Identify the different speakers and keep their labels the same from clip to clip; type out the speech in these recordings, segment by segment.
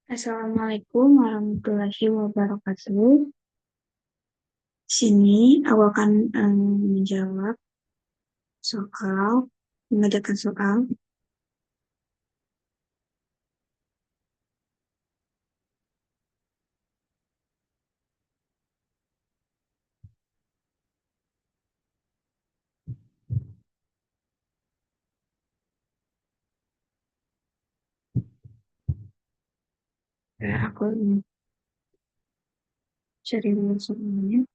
Speaker 1: Assalamualaikum warahmatullahi wabarakatuh. Di sini aku akan menjawab soal, mengerjakan soal. Ya, aku cari dulu soalnya.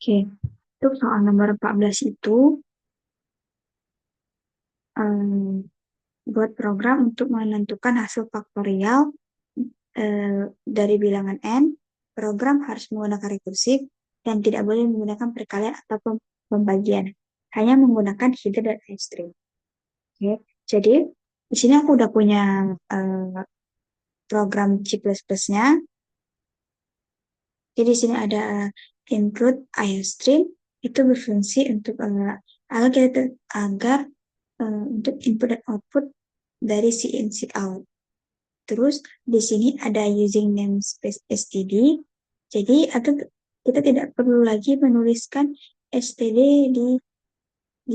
Speaker 1: Oke, untuk soal nomor 14 itu em, buat program untuk menentukan hasil faktorial dari bilangan n. Program harus menggunakan rekursif dan tidak boleh menggunakan perkalian atau pembagian. Hanya menggunakan header dan string. Oke, jadi di sini aku udah punya eh, program C++-nya. Jadi di sini ada include IOStream, itu berfungsi untuk agar untuk input dan output dari si in si out. Terus di sini ada using namespace std. Jadi atau kita tidak perlu lagi menuliskan std di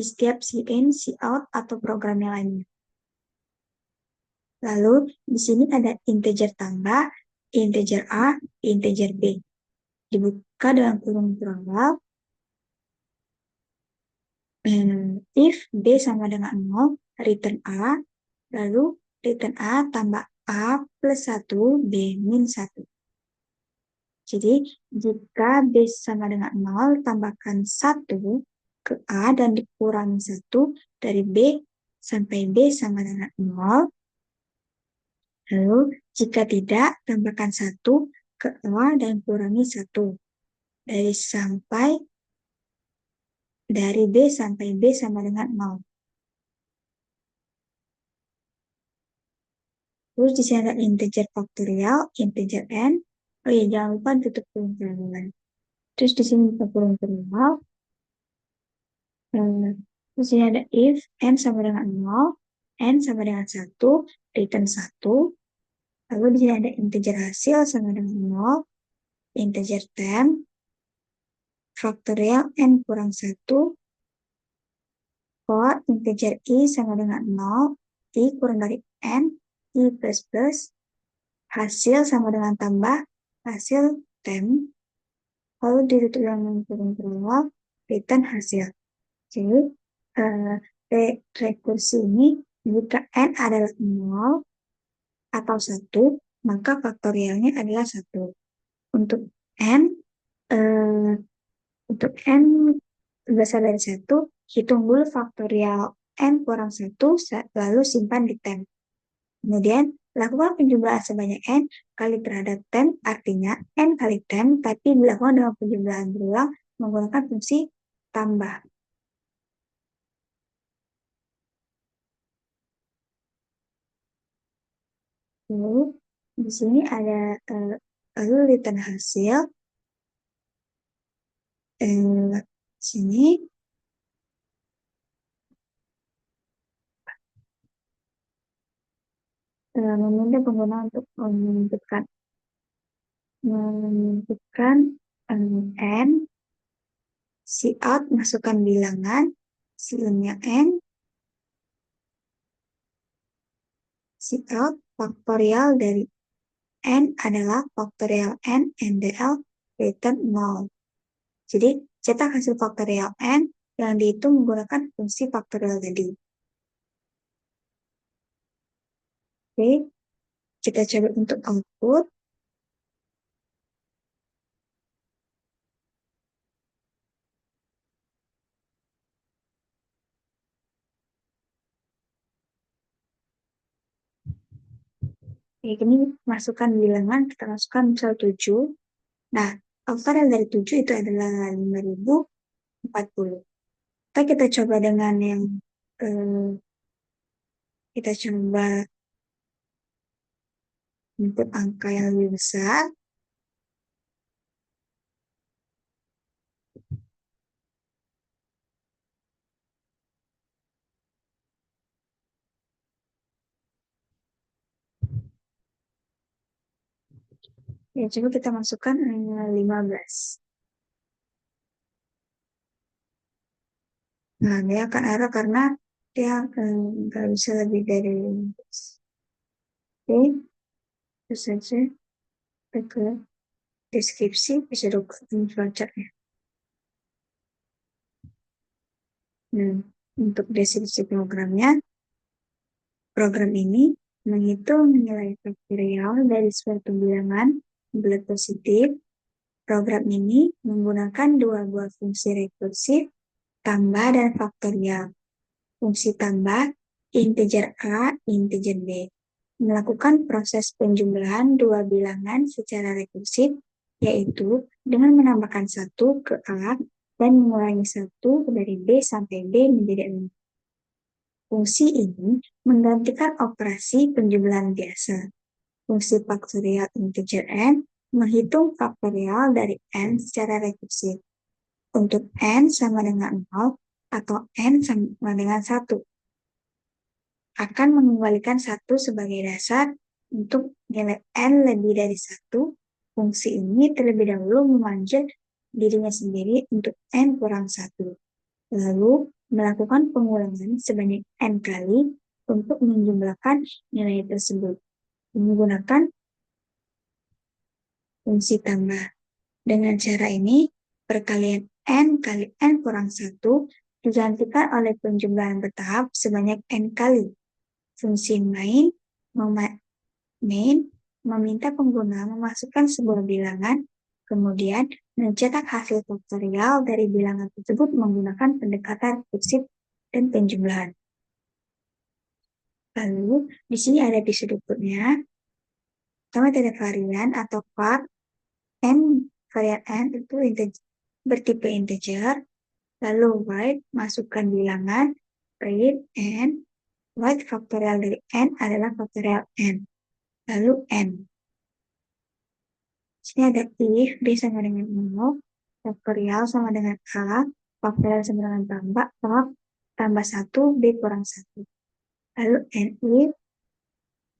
Speaker 1: setiap si in si out atau programnya lainnya. Lalu di sini ada integer tambah, integer A, integer B. Dibuka dalam kurung berawal. If B sama dengan 0, return A. Lalu return A tambah A plus 1, B min 1. Jadi jika B sama dengan 0, tambahkan 1 ke A dan dikurangi 1 dari B sampai B sama dengan 0. Lalu, jika tidak, tambahkan 1 ke A dan kurangi 1. Dari B sampai B sama dengan 0. Terus di sini ada integer faktorial, integer n. Oh iya, jangan lupa tutup kurung perluan. Terus di sini tutup kurung perluan. Terus di sini ada if n sama dengan 0, n sama dengan 1, return 1. Lalu di sini ada integer hasil sama dengan 0, integer temp, faktorial n kurang 1, for integer i sama dengan 0, i kurang dari n, i plus plus, hasil sama dengan tambah, hasil temp, lalu ditutup dengan kurung perluan, return hasil. Jadi, rekursi ini, jika n adalah 0 atau 1, maka faktorialnya adalah 1. Untuk n, eh, untuk n besar dari 1, hitung dulu faktorial n kurang 1, lalu simpan di temp. Kemudian, lakukan penjumlahan sebanyak n kali terhadap temp, artinya n kali temp, tapi dilakukan dengan penjumlahan berulang menggunakan fungsi tambah. Lalu, di sini ada lalu return hasil. Sini meminta pengguna untuk menentukan n, si out masukkan bilangan, si in-nya n, si out faktorial dari n adalah faktorial n NDL return 0. Jadi cetak hasil faktorial n yang dihitung menggunakan fungsi faktorial tadi. Oke, kita coba untuk output. Oke, ini masukkan bilangan, kita masukkan misal 7. Nah, faktorial dari 7 itu adalah 5040. Kita coba dengan yang eh, kita coba input angka yang lebih besar. Ya, coba kita masukkan 15. Nah, dia akan error karena dia nggak bisa lebih dari 15. Oke, terus saja kita ke deskripsi, bisa dokumen flowchart-nya. Nah, untuk deskripsi programnya, program ini menghitung nilai faktorial dari suatu bilangan bulat positif. Program ini menggunakan dua buah fungsi rekursif, tambah dan faktorial. Fungsi tambah, integer A, integer B. Melakukan proses penjumlahan dua bilangan secara rekursif, yaitu dengan menambahkan satu ke A dan mengurangi satu dari B sampai B menjadi 6. Fungsi ini menggantikan operasi penjumlahan biasa. Fungsi faktorial integer n menghitung faktorial dari n secara rekursif. Untuk n sama dengan 0 atau n sama dengan 1, akan mengembalikan 1 sebagai dasar. Untuk nilai n lebih dari 1, fungsi ini terlebih dahulu memanggil dirinya sendiri untuk n kurang 1. Lalu melakukan pengulangan sebanyak n kali untuk menjumlahkan nilai tersebut menggunakan fungsi tambah. Dengan cara ini, perkalian n kali n kurang 1 digantikan oleh penjumlahan bertahap sebanyak n kali. Fungsi main meminta pengguna memasukkan sebuah bilangan, kemudian mencetak hasil faktorial dari bilangan tersebut menggunakan pendekatan rekursif dan penjumlahan. Lalu, di sini ada di sudut berikutnya, pertama ada varian atau var, varian n itu bertipe integer, lalu void masukkan bilangan, read n, void faktorial dari n adalah faktorial n, lalu n. Sini ada if, b sama dengan 0, faktorial sama dengan a, faktorial sama dengan tambah, tambah 1, b kurang 1. Lalu n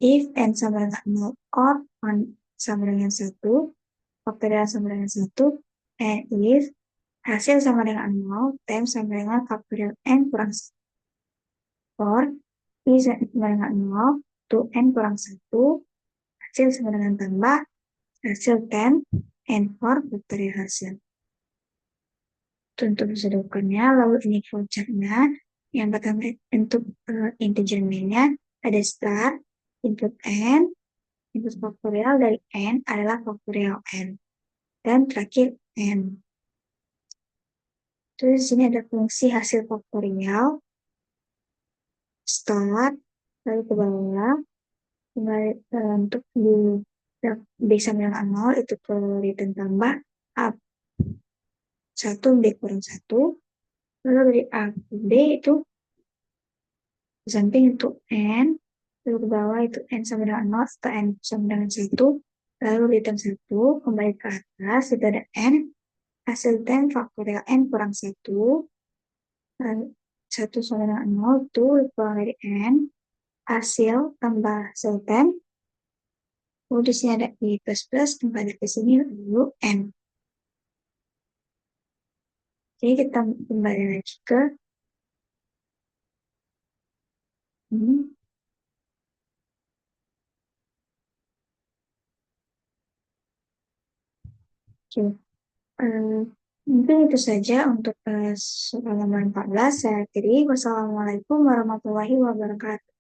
Speaker 1: if n sama dengan 0 or 1 sama dengan 1, faktorial sama dengan 1, and if hasil sama dengan 0, time sama dengan faktorial n kurang 1. For i sama dengan 0, to n kurang 1, hasil sama dengan tambah, hasil 10, and for faktorial hasil. Untuk disebutkannya, lalu ini flowchart-nya. Yang pertama untuk integer main-nya ada start, input n, input faktorial dari n adalah faktorial n, dan terakhir n. Terus di sini ada fungsi hasil faktorial, start, lalu ke bawah, kembali untuk di B sama dengan 0 itu ke return tambah up 1 B kurang 1, lalu dari A ke B itu di samping itu n, lalu ke bawah itu n sama dengan 0 atau n sama dengan 1, lalu return 1, kembali ke atas itu ada n, hasil 10 faktorial n kurang 1, lalu 1 sama dengan 0 itu kurang dari n, hasil tambah hasil 10, lalu di sini ada i plus plus, kembali ke sini lalu n. Jadi kita kembali lagi ke ini. Oke. Mungkin itu saja untuk soal nomor 14. Saya akhiri. Wassalamualaikum warahmatullahi wabarakatuh.